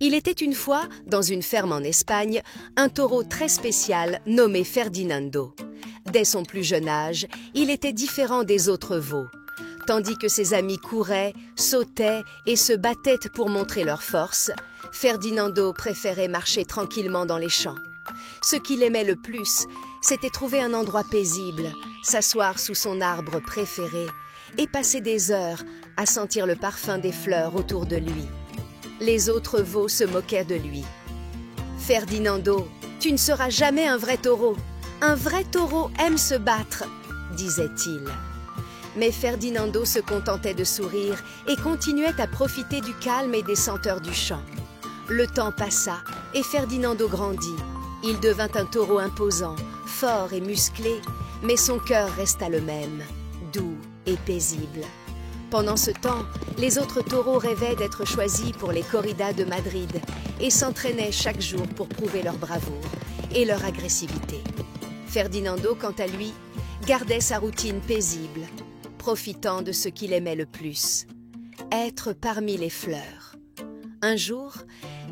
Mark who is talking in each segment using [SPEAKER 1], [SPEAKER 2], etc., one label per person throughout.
[SPEAKER 1] Il était une fois, dans une ferme en Espagne, un taureau très spécial nommé Ferdinando. Dès son plus jeune âge, il était différent des autres veaux. Tandis que ses amis couraient, sautaient et se battaient pour montrer leur force, Ferdinando préférait marcher tranquillement dans les champs. Ce qu'il aimait le plus, c'était trouver un endroit paisible, s'asseoir sous son arbre préféré et passer des heures à sentir le parfum des fleurs autour de lui. Les autres veaux se moquaient de lui. « Ferdinando, tu ne seras jamais un vrai taureau. Un vrai taureau aime se battre, » disait-il. Mais Ferdinando se contentait de sourire et continuait à profiter du calme et des senteurs du champ. Le temps passa et Ferdinando grandit. Il devint un taureau imposant, fort et musclé, mais son cœur resta le même, doux et paisible. Pendant ce temps, les autres taureaux rêvaient d'être choisis pour les corridas de Madrid et s'entraînaient chaque jour pour prouver leur bravoure et leur agressivité. Ferdinando, quant à lui, gardait sa routine paisible, profitant de ce qu'il aimait le plus, être parmi les fleurs. Un jour,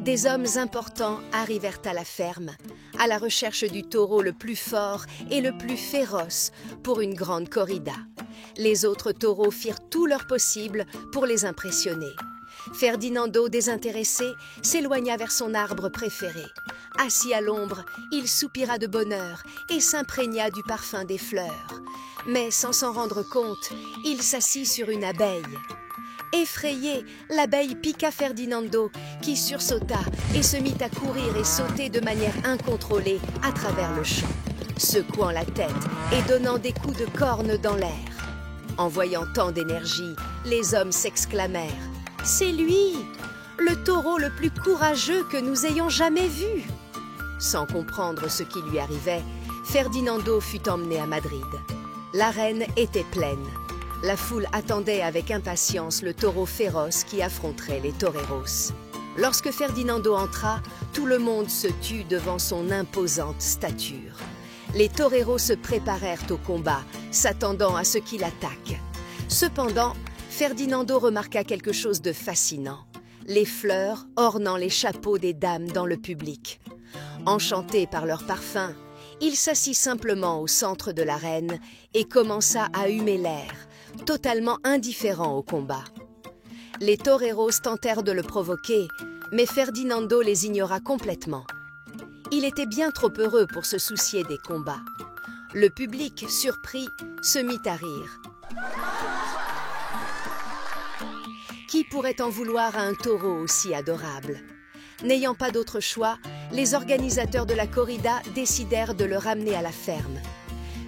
[SPEAKER 1] des hommes importants arrivèrent à la ferme, à la recherche du taureau le plus fort et le plus féroce pour une grande corrida. Les autres taureaux firent tout leur possible pour les impressionner. Ferdinando, désintéressé, s'éloigna vers son arbre préféré. Assis à l'ombre, il soupira de bonheur et s'imprégna du parfum des fleurs. Mais sans s'en rendre compte, il s'assit sur une abeille. Effrayé, l'abeille piqua Ferdinando, qui sursauta et se mit à courir et sauter de manière incontrôlée à travers le champ, secouant la tête et donnant des coups de corne dans l'air. En voyant tant d'énergie, les hommes s'exclamèrent « C'est lui, le taureau le plus courageux que nous ayons jamais vu !» Sans comprendre ce qui lui arrivait, Ferdinando fut emmené à Madrid. L'arène était pleine. La foule attendait avec impatience le taureau féroce qui affronterait les toreros. Lorsque Ferdinando entra, tout le monde se tut devant son imposante stature. Les toreros se préparèrent au combat, s'attendant à ce qu'il attaque. Cependant, Ferdinando remarqua quelque chose de fascinant, les fleurs ornant les chapeaux des dames dans le public. Enchanté par leur parfum, il s'assit simplement au centre de l'arène et commença à humer l'air, totalement indifférent au combat. Les toreros tentèrent de le provoquer, mais Ferdinando les ignora complètement. Il était bien trop heureux pour se soucier des combats. Le public, surpris, se mit à rire. Qui pourrait en vouloir à un taureau aussi adorable? N'ayant pas d'autre choix, les organisateurs de la corrida décidèrent de le ramener à la ferme.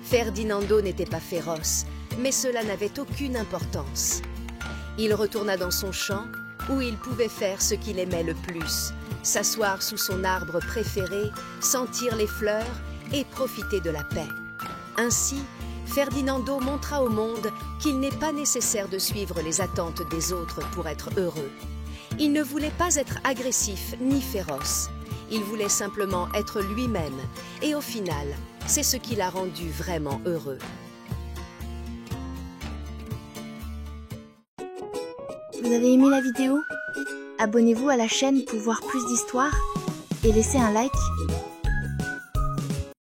[SPEAKER 1] Ferdinando n'était pas féroce, mais cela n'avait aucune importance. Il retourna dans son champ, où il pouvait faire ce qu'il aimait le plus, s'asseoir sous son arbre préféré, sentir les fleurs et profiter de la paix. Ainsi, Ferdinando montra au monde qu'il n'est pas nécessaire de suivre les attentes des autres pour être heureux. Il ne voulait pas être agressif ni féroce. Il voulait simplement être lui-même et au final, c'est ce qui l'a rendu vraiment heureux.
[SPEAKER 2] Vous avez aimé la vidéo? Abonnez-vous à la chaîne pour voir plus d'histoires et laissez un like.